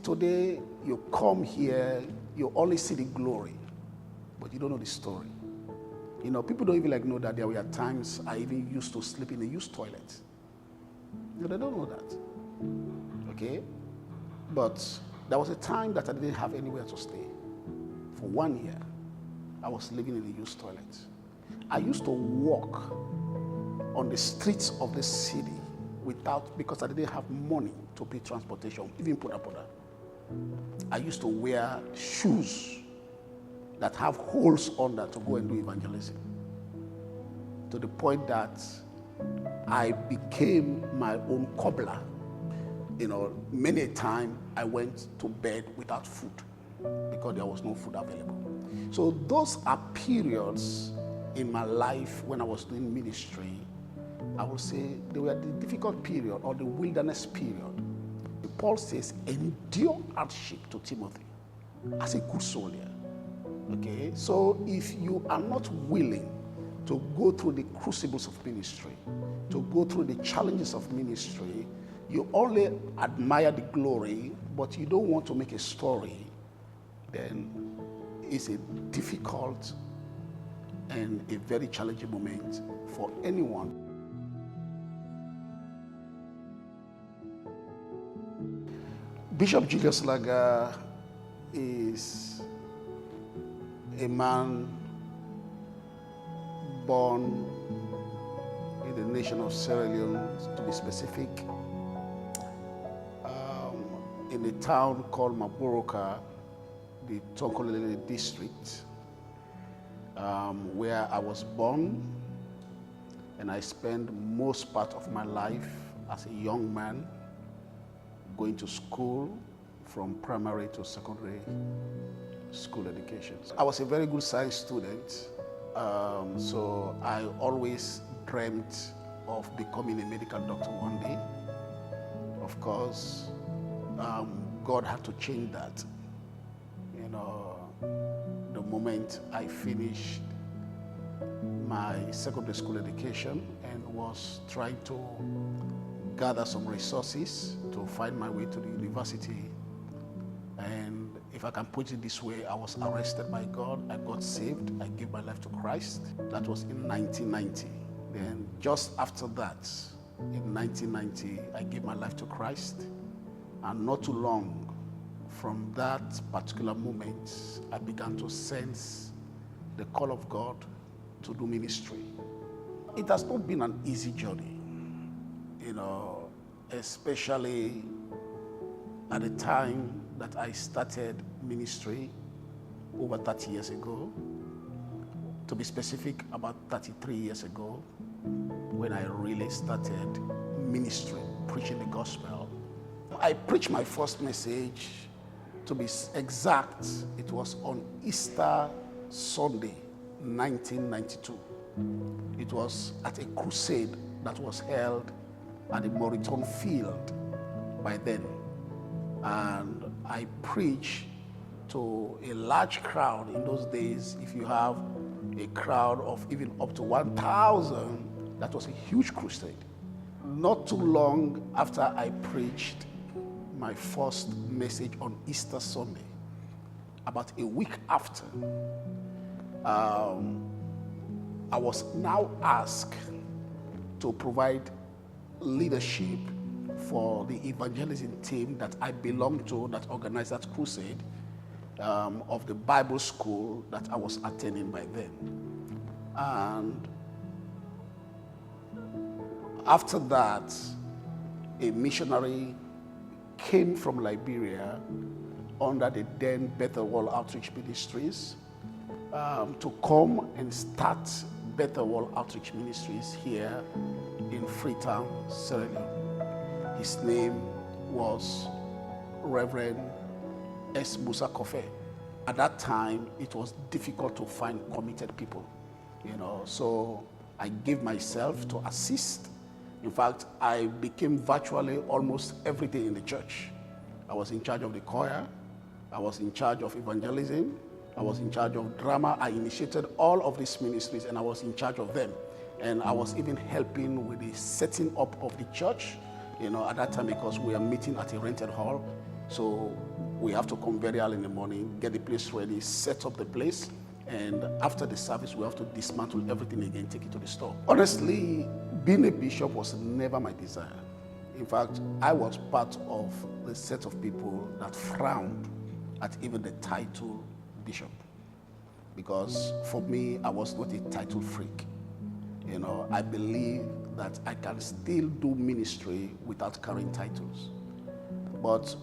Today, you come here, you only see the glory, but you don't know the story. You know, people don't even know that there were times I even used to sleep in a used toilet. No, they don't know that. Okay? But there was a time that I didn't have anywhere to stay. For 1 year, I was living in a used toilet. I used to walk on the streets of the city because I didn't have money to pay transportation, even poda. I used to wear shoes that have holes under to go and do evangelism. To the point that I became my own cobbler. You know, many a time I went to bed without food because there was no food available. So those are periods in my life when I was doing ministry. I would say they were the difficult period or the wilderness period. Paul says, endure hardship to Timothy as a good soldier. Okay, so if you are not willing to go through the crucibles of ministry, to go through the challenges of ministry, you only admire the glory, but you don't want to make a story, then it's a difficult and a very challenging moment for anyone. Bishop Julius Laga is a man born in the nation of Sierra Leone, to be specific, in a town called Maboroka, the Tonkolele district, where I was born, and I spent most part of my life as a young man going to school from primary to secondary school education. I was a very good science student, so I always dreamt of becoming a medical doctor one day. Of course, God had to change that. You know, the moment I finished my secondary school education and was trying to gather some resources to find my way to the university. And if I can put it this way, I was arrested by God. I got saved. I gave my life to Christ. That was in 1990. Then just after that, in 1990, I gave my life to Christ. And not too long from that particular moment, I began to sense the call of God to do ministry. It has not been an easy journey. You know, especially at the time that I started ministry over 30 years ago, to be specific, about 33 years ago, when I really started ministry, preaching the gospel. I preached my first message, to be exact, it was on Easter Sunday, 1992. It was at a crusade that was held at the Moriton Field by then. And I preached to a large crowd. In those days, if you have a crowd of even up to 1,000, that was a huge crusade. Not too long after I preached my first message on Easter Sunday, about a week after, I was now asked to provide leadership for the evangelism team that I belonged to, that organized that crusade, of the Bible school that I was attending by then. And after that, a missionary came from Liberia under the then Bethel World Outreach Ministries to come and start Bethel World Outreach Ministries here in Freetown, Sierra Leone. His name was Reverend S. Musa Kofe. At that time, it was difficult to find committed people, you know, so I gave myself to assist. In fact, I became virtually almost everything in the church. I was in charge of the choir, I was in charge of evangelism, I was in charge of drama. I initiated all of these ministries and I was in charge of them. And I was even helping with the setting up of the church, you know, at that time, because we are meeting at a rented hall. So we have to come very early in the morning, get the place ready, set up the place, and after the service, we have to dismantle everything again, take it to the store. Honestly, being a bishop was never my desire. In fact, I was part of the set of people that frowned at even the title bishop. Because for me, I was not a title freak. I believe that I can still do ministry without carrying titles. But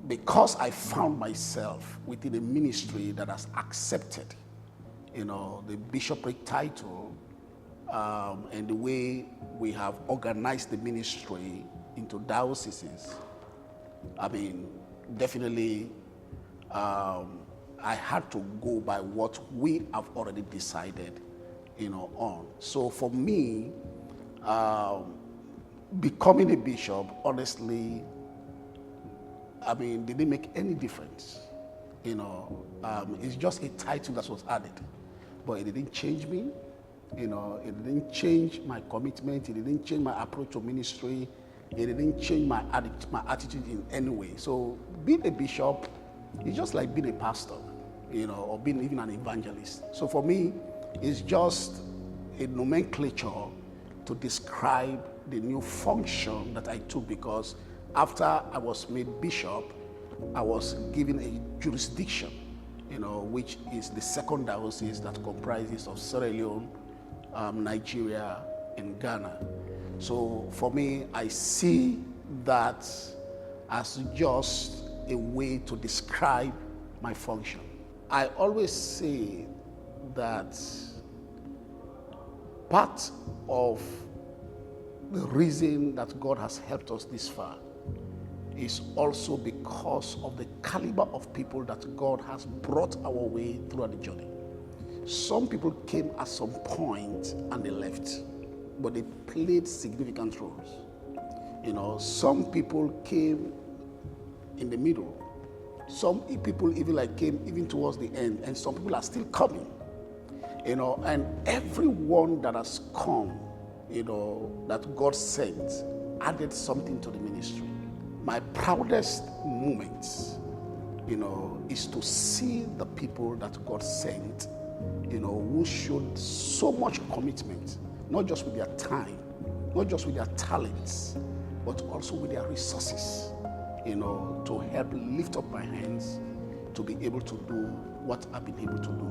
because I found myself within a ministry that has accepted, the bishopric title, and the way we have organized the ministry into dioceses, definitely, I had to go by what we have already decided, on. So for me, becoming a bishop, honestly, didn't make any difference. It's just a title that was added, but it didn't change me. It didn't change my commitment. It didn't change my approach to ministry. It didn't change my attitude in any way. So being a bishop is just like being a pastor, or being even an evangelist. So for me, it's just a nomenclature to describe the new function that I took, because after I was made bishop, I was given a jurisdiction, which is the second diocese that comprises of Sierra Leone, Nigeria, and Ghana. So for me, I see that as just a way to describe my function. I always say that part of the reason that God has helped us this far is also because of the caliber of people that God has brought our way throughout the journey. Some people came at some point and they left, but they played significant roles. Some people came in the middle. Some people even came even towards the end, and some people are still coming. And everyone that has come, that God sent, added something to the ministry. My proudest moments, is to see the people that God sent, who showed so much commitment, not just with their time, not just with their talents, but also with their resources, to help lift up my hands to be able to do what I've been able to do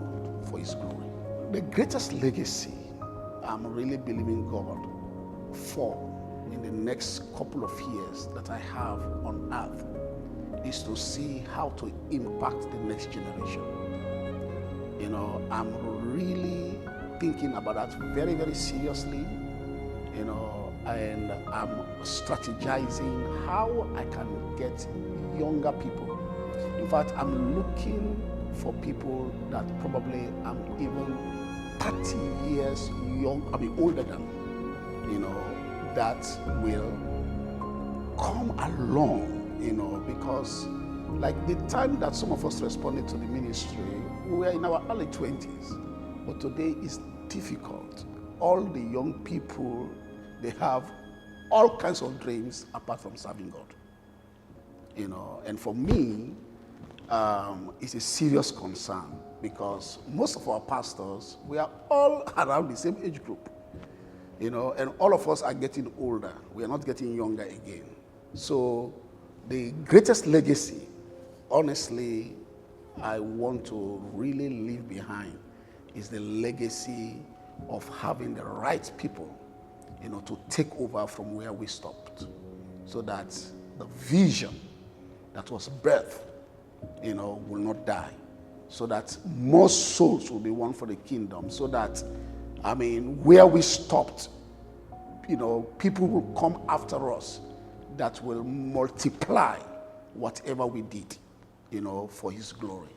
for His glory. The greatest legacy I'm really believing God for in the next couple of years that I have on earth is to see how to impact the next generation. I'm really thinking about that very, very seriously, and I'm strategizing how I can get younger people. In fact, I'm looking for people that probably I'm even 30 years older than, that will come along, because like the time that some of us responded to the ministry, we were in our early 20s, but today is difficult. All the young people, they have all kinds of dreams apart from serving God, and for me, it's a serious concern, because most of our pastors, we are all around the same age group, and all of us are getting older. We are not getting younger again. So the greatest legacy, honestly, I want to really leave behind is the legacy of having the right people, to take over from where we stopped, so that the vision that was birthed, will not die, so that more souls will be won for the kingdom, so that, where we stopped, people will come after us that will multiply whatever we did, for His glory.